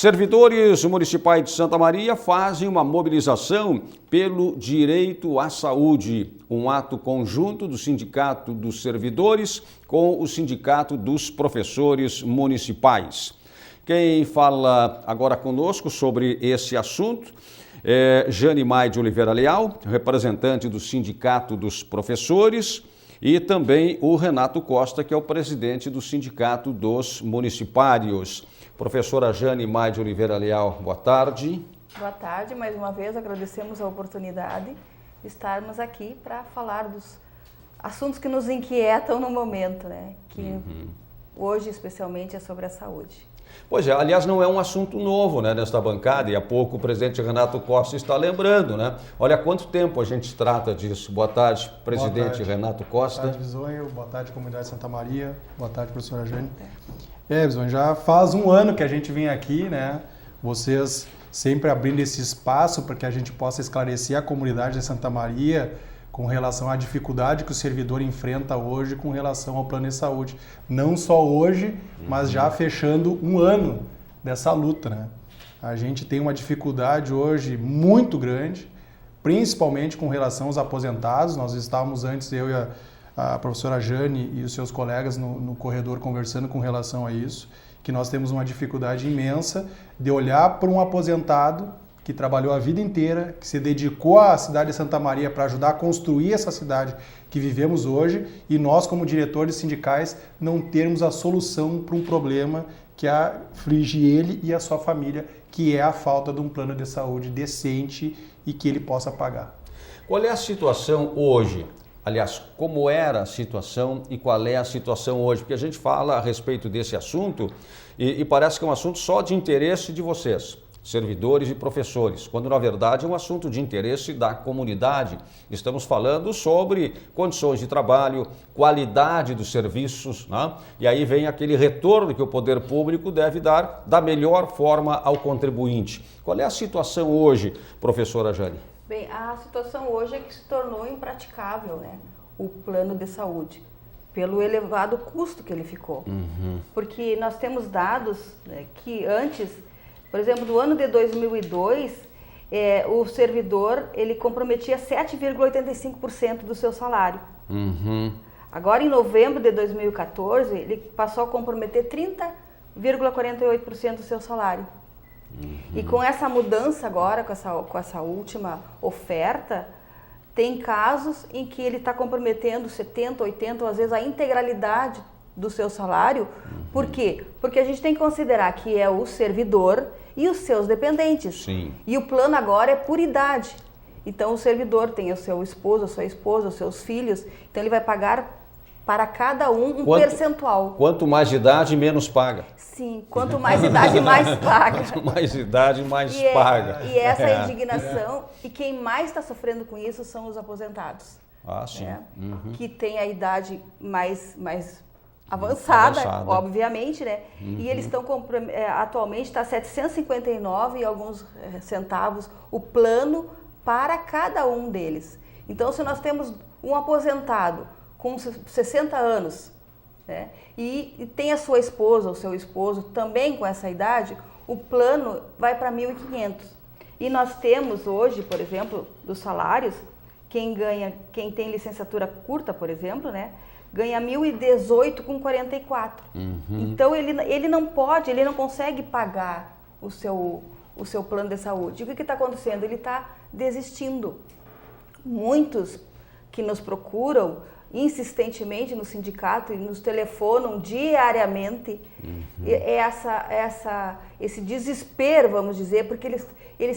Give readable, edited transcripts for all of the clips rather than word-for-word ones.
Servidores municipais de Santa Maria fazem uma mobilização pelo direito à saúde, um ato conjunto do Sindicato dos Servidores com o Sindicato dos Professores Municipais. Quem fala agora conosco sobre esse assunto é Jane Mai de Oliveira Leal, representante do Sindicato dos Professores, e também o Renato Costa, que é o presidente do Sindicato dos Municipários. Professora Jane Mai de Oliveira Leal, boa tarde. Boa tarde, mais uma vez agradecemos a oportunidade de estarmos aqui para falar dos assuntos que nos inquietam no momento, né? Que hoje especialmente é sobre a saúde. Pois é, aliás, não é um assunto novo, né, nesta bancada, e há pouco o presidente Renato Costa está lembrando, né? Olha quanto tempo a gente trata disso. Boa tarde, presidente Boa tarde. Renato Costa. Boa tarde, Bisonho. Boa tarde, comunidade de Santa Maria. Boa tarde, professora Jane. Bisonho, já faz um ano que a gente vem aqui, né? Vocês sempre abrindo esse espaço para que a gente possa esclarecer a comunidade de Santa Maria com relação à dificuldade que o servidor enfrenta hoje com relação ao plano de saúde. Não só hoje, mas já fechando um ano dessa luta, né? A gente tem uma dificuldade hoje muito grande, principalmente com relação aos aposentados. Nós estávamos antes, eu e a professora Jane e os seus colegas no corredor conversando com relação a isso, que nós temos uma dificuldade imensa de olhar para um aposentado que trabalhou a vida inteira, que se dedicou à cidade de Santa Maria para ajudar a construir essa cidade que vivemos hoje, e nós, como diretores sindicais, não termos a solução para um problema que aflige ele e a sua família, que é a falta de um plano de saúde decente e que ele possa pagar. Qual é a situação hoje? Aliás, como era a situação e qual é a situação hoje? Porque a gente fala a respeito desse assunto e parece que é um assunto só de interesse de vocês, servidores e professores, quando na verdade é um assunto de interesse da comunidade. Estamos falando sobre condições de trabalho, qualidade dos serviços, né? E aí vem aquele retorno que o poder público deve dar da melhor forma ao contribuinte. Qual é a situação hoje, professora Jane? Bem, a situação hoje é que se tornou impraticável, né? O plano de saúde, pelo elevado custo que ele ficou. Porque nós temos dados, né, que antes, por exemplo, no ano de 2002, o servidor ele comprometia 7,85% do seu salário. Agora, em novembro de 2014, ele passou a comprometer 30,48% do seu salário. E com essa mudança agora, com essa última oferta, tem casos em que ele está comprometendo 70%, 80% ou às vezes a integralidade do seu salário. Por quê? Porque a gente tem que considerar que é o servidor e os seus dependentes. Sim. E o plano agora é por idade. Então o servidor tem o seu esposo, a sua esposa, os seus filhos, então ele vai pagar para cada um percentual. Quanto mais idade, menos paga. Sim, quanto mais idade, mais paga. Quanto mais idade, mais paga. E essa é a indignação, e quem mais está sofrendo com isso são os aposentados. Ah, sim. Né? Que tem a idade mais avançada, obviamente, né? E eles estão atualmente está 759 e alguns centavos o plano para cada um deles. Então, se nós temos um aposentado com 60 anos, né, e tem a sua esposa, o seu esposo também com essa idade, o plano vai para 1.500. E nós temos hoje, por exemplo, dos salários, quem tem licenciatura curta, por exemplo, né, ganha 1.018,44. Então ele não pode, ele não consegue pagar o seu plano de saúde. E o que está acontecendo? Ele está desistindo. Muitos que nos procuram insistentemente no sindicato e nos telefonam diariamente, esse desespero, vamos dizer, porque eles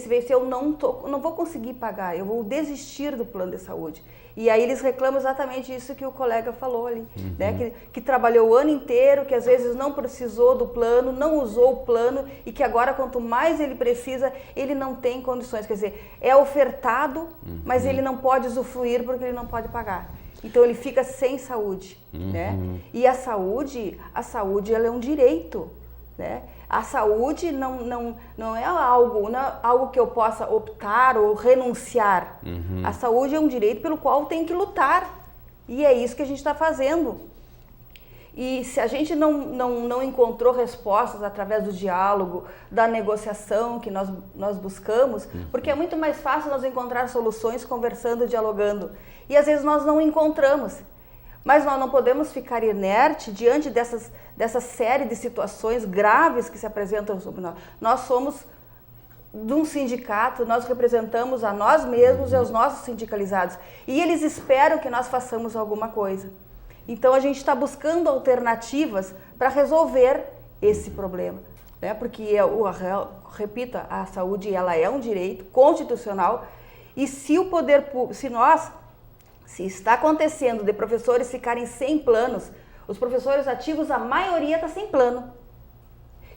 se veem assim, eu não vou conseguir pagar, eu vou desistir do plano de saúde. E aí eles reclamam exatamente isso que o colega falou ali, né? Que trabalhou o ano inteiro, que às vezes não precisou do plano, não usou o plano e que agora quanto mais ele precisa, ele não tem condições. Quer dizer, é ofertado, mas ele não pode usufruir porque ele não pode pagar. Então ele fica sem saúde, né? E a saúde ela é um direito, né? A saúde não é algo que eu possa optar ou renunciar. A saúde é um direito pelo qual tem que lutar. E é isso que a gente está fazendo. E se a gente não encontrou respostas através do diálogo, da negociação que nós buscamos, porque é muito mais fácil nós encontrar soluções conversando, dialogando. E às vezes nós não encontramos. Mas nós não podemos ficar inerte diante dessa série de situações graves que se apresentam sobre nós. Nós somos de um sindicato, nós representamos a nós mesmos e aos nossos sindicalizados. E eles esperam que nós façamos alguma coisa. Então a gente está buscando alternativas para resolver esse problema, né? Porque repito, a saúde ela é um direito constitucional e se está acontecendo de professores ficarem sem planos, os professores ativos a maioria está sem plano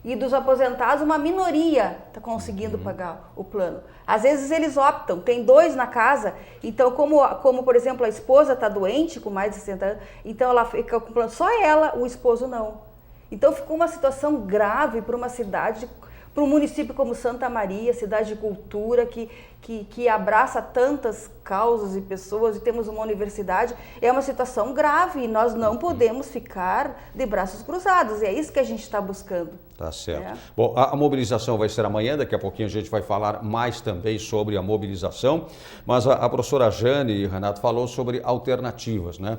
e dos aposentados uma minoria está conseguindo pagar o plano. Às vezes eles optam, tem 2 na casa, então como por exemplo a esposa está doente com mais de 60 anos, então ela fica com plano, só ela, o esposo não. Então ficou uma situação grave para uma cidade, para um município como Santa Maria, cidade de cultura, que abraça tantas causas e pessoas, e temos uma universidade, é uma situação grave e nós não podemos ficar de braços cruzados, e é isso que a gente está buscando. Tá certo. Bom, a mobilização vai ser amanhã, daqui a pouquinho a gente vai falar mais também sobre a mobilização, mas a professora Jane e Renato falou sobre alternativas, né?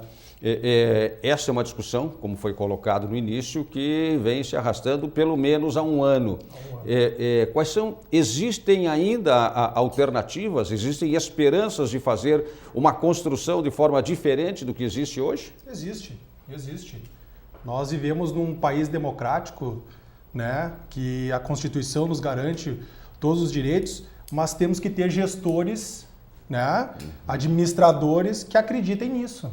Essa é uma discussão, como foi colocado no início, que vem se arrastando pelo menos há um ano. Existem ainda alternativas, existem esperanças de fazer uma construção de forma diferente do que existe hoje? Existe. Nós vivemos num país democrático, né, que a Constituição nos garante todos os direitos, mas temos que ter gestores, né, administradores que acreditem nisso.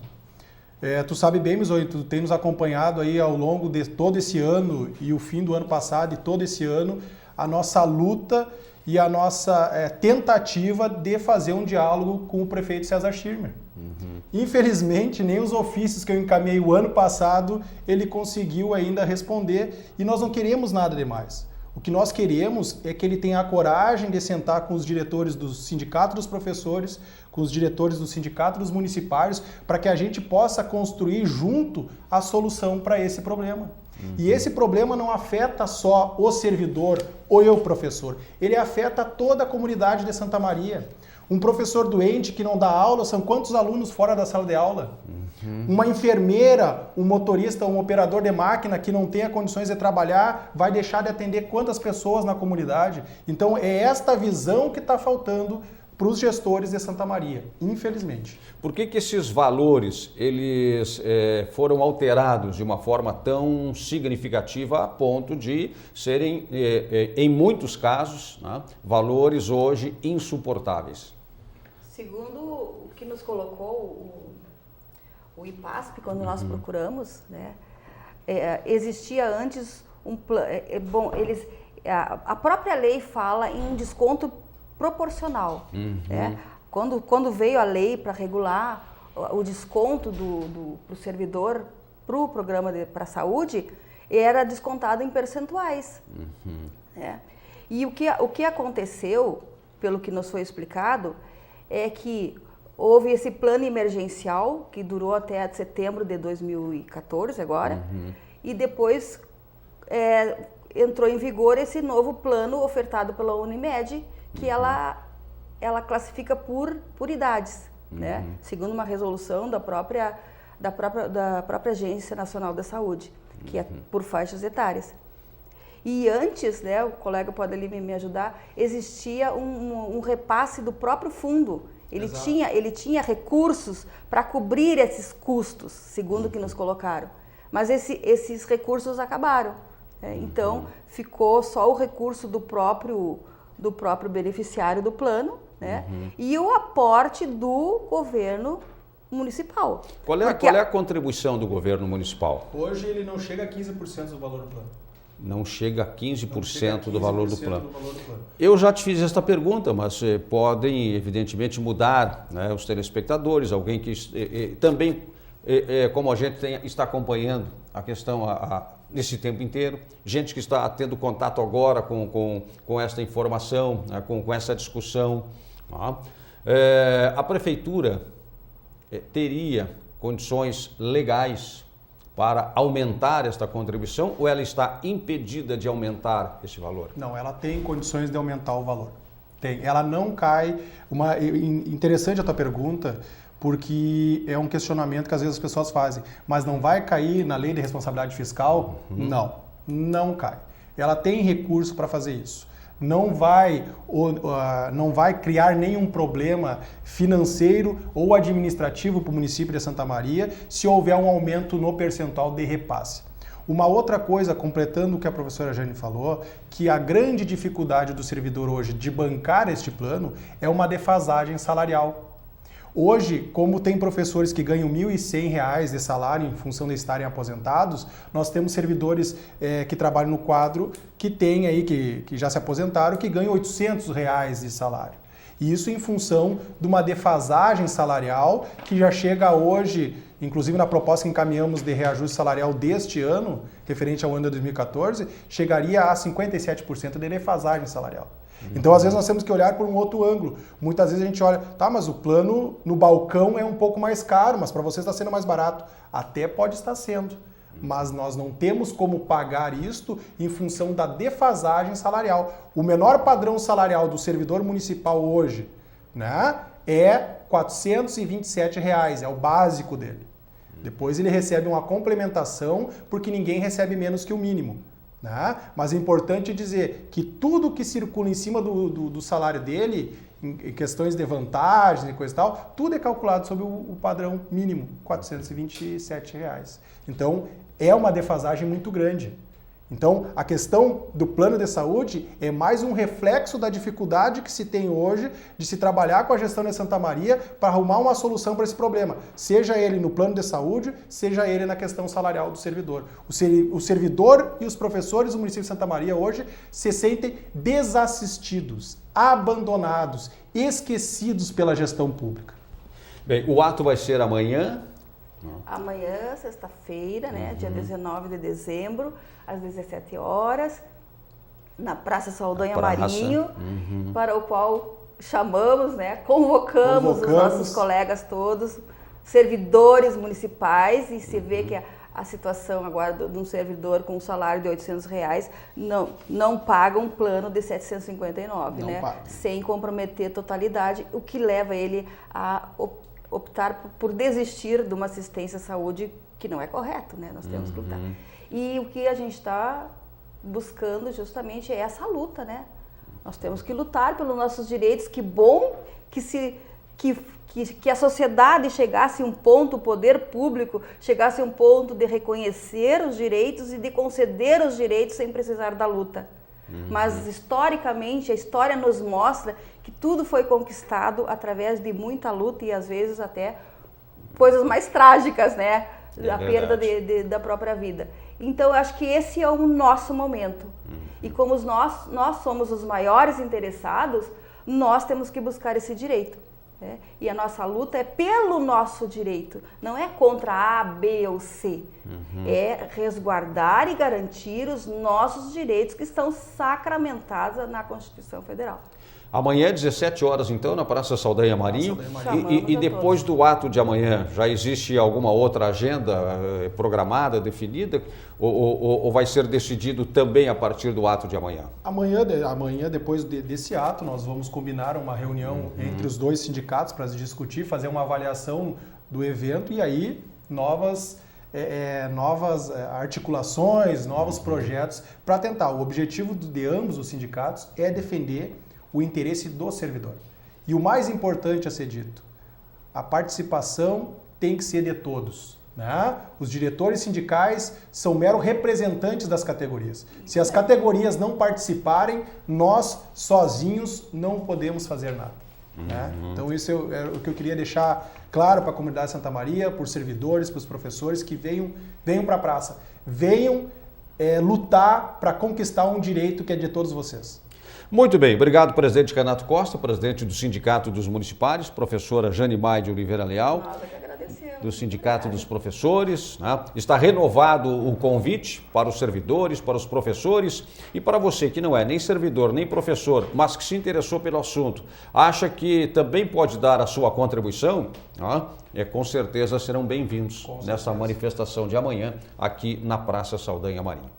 Tu sabe bem, Mizoi, tu tem nos acompanhado aí ao longo de todo esse ano e o fim do ano passado e todo esse ano, a nossa luta e a nossa tentativa de fazer um diálogo com o prefeito César Schirmer. Infelizmente, nem os ofícios que eu encaminhei o ano passado, ele conseguiu ainda responder e nós não queremos nada demais. O que nós queremos é que ele tenha a coragem de sentar com os diretores do Sindicato dos Professores, com os diretores do Sindicato dos Municipários, para que a gente possa construir junto a solução para esse problema. E esse problema não afeta só o servidor ou eu, professor, ele afeta toda a comunidade de Santa Maria. Um professor doente que não dá aula, são quantos alunos fora da sala de aula? Uma enfermeira, um motorista, um operador de máquina que não tenha condições de trabalhar, vai deixar de atender quantas pessoas na comunidade? Então é esta visão que está faltando para os gestores de Santa Maria, infelizmente. Por que esses valores eles foram alterados de uma forma tão significativa a ponto de serem, em muitos casos, né, valores hoje insuportáveis? Segundo o que nos colocou o IPASP, quando nós procuramos, né, existia antes um plano. A própria lei fala em um desconto proporcional. Né? Quando veio a lei para regular o desconto pro servidor para o programa para a saúde, era descontado em percentuais. Né? E o que aconteceu, pelo que nos foi explicado, é que houve esse plano emergencial que durou até setembro de 2014 agora, e depois entrou em vigor esse novo plano ofertado pela Unimed, que ela classifica por idades, né? Segundo uma resolução da própria Agência Nacional da Saúde, que é por faixas etárias. E antes, né, o colega pode ali me ajudar, existia um repasse do próprio fundo. Ele tinha recursos para cobrir esses custos, segundo o que nos colocaram. Mas esses recursos acabaram. Então, ficou só o recurso do próprio beneficiário do plano, né? E o aporte do governo municipal. Qual é a contribuição do governo municipal? Hoje ele não chega a 15% do valor do plano. Não chega a 15% do valor do plano. Eu já te fiz esta pergunta, mas podem, evidentemente, mudar, né, os telespectadores, alguém que também, como a gente está acompanhando a questão nesse tempo inteiro, gente que está tendo contato agora com esta informação, né, com essa discussão. A prefeitura teria condições legais para aumentar esta contribuição ou ela está impedida de aumentar esse valor? Não, ela tem condições de aumentar o valor. Tem. Ela não cai... Interessante a tua pergunta, porque é um questionamento que às vezes as pessoas fazem. Mas não vai cair na lei de responsabilidade fiscal? Não cai. Ela tem recurso para fazer isso. Não vai criar nenhum problema financeiro ou administrativo para o município de Santa Maria se houver um aumento no percentual de repasse. Uma outra coisa, completando o que a professora Jane falou, que a grande dificuldade do servidor hoje de bancar este plano é uma defasagem salarial. Hoje, como tem professores que ganham R$ 1.100 de salário em função de estarem aposentados, nós temos servidores que trabalham no quadro que tem aí, que já se aposentaram, que ganham R$ 800 de salário. E isso em função de uma defasagem salarial que já chega hoje, inclusive na proposta que encaminhamos de reajuste salarial deste ano, referente ao ano de 2014, chegaria a 57% de defasagem salarial. Então, às vezes, nós temos que olhar por um outro ângulo. Muitas vezes a gente olha, tá, mas o plano no balcão é um pouco mais caro, mas para você está sendo mais barato. Até pode estar sendo, mas nós não temos como pagar isto em função da defasagem salarial. O menor padrão salarial do servidor municipal hoje, né, é R$ 427, é o básico dele. Depois ele recebe uma complementação, porque ninguém recebe menos que o mínimo. Né? Mas é importante dizer que tudo que circula em cima do salário dele, em questões de vantagens e coisa e tal, tudo é calculado sobre o padrão mínimo, R$ 427. Então, é uma defasagem muito grande. Então, a questão do plano de saúde é mais um reflexo da dificuldade que se tem hoje de se trabalhar com a gestão de Santa Maria para arrumar uma solução para esse problema, seja ele no plano de saúde, seja ele na questão salarial do servidor. O servidor e os professores do município de Santa Maria hoje se sentem desassistidos, abandonados, esquecidos pela gestão pública. Bem, o ato vai ser amanhã? Amanhã, sexta-feira, né, dia 19 de dezembro, às 17 horas, na Praça Saldanha Marinho, para o qual chamamos, né, convocamos os nossos colegas todos, servidores municipais, e se vê que a situação agora de um servidor com um salário de R$ 800 não paga um plano de 759, né, sem comprometer a totalidade, o que leva ele a optar por desistir de uma assistência à saúde que não é correto, né? Nós temos que lutar. E o que a gente está buscando justamente é essa luta, né? Nós temos que lutar pelos nossos direitos. Que bom que a sociedade chegasse a um ponto, o poder público chegasse a um ponto de reconhecer os direitos e de conceder os direitos sem precisar da luta. Mas historicamente, a história nos mostra que tudo foi conquistado através de muita luta e às vezes até coisas mais trágicas, né? A perda da própria vida. Então, eu acho que esse é o nosso momento. E como nós somos os maiores interessados, nós temos que buscar esse direito. Né? E a nossa luta é pelo nosso direito, não é contra A, B ou C. É resguardar e garantir os nossos direitos que estão sacramentados na Constituição Federal. Amanhã, 17 horas, então, na Praça Saldanha Marinho. E depois do ato de amanhã, já existe alguma outra agenda programada, definida? Ou vai ser decidido também a partir do ato de amanhã? Amanhã, depois desse ato, nós vamos combinar uma reunião entre os dois sindicatos para discutir, fazer uma avaliação do evento e aí novas articulações, novos projetos para tentar. O objetivo de ambos os sindicatos é defender o interesse do servidor. E o mais importante a ser dito, a participação tem que ser de todos. Né? Os diretores sindicais são meros representantes das categorias. Se as categorias não participarem, nós sozinhos não podemos fazer nada. Né? Então isso é o que eu queria deixar claro para a comunidade de Santa Maria, para os servidores, para os professores, que venham para a praça. Venham lutar para conquistar um direito que é de todos vocês. Muito bem, obrigado, presidente Renato Costa, presidente do Sindicato dos Municipais, professora Jane Mai de Oliveira Leal. Nós que agradecemos. do Sindicato dos Professores, né? Está renovado o convite para os servidores, para os professores e para você que não é nem servidor, nem professor, mas que se interessou pelo assunto, acha que também pode dar a sua contribuição, né? Com certeza serão bem-vindos nessa manifestação de amanhã aqui na Praça Saldanha Marinho.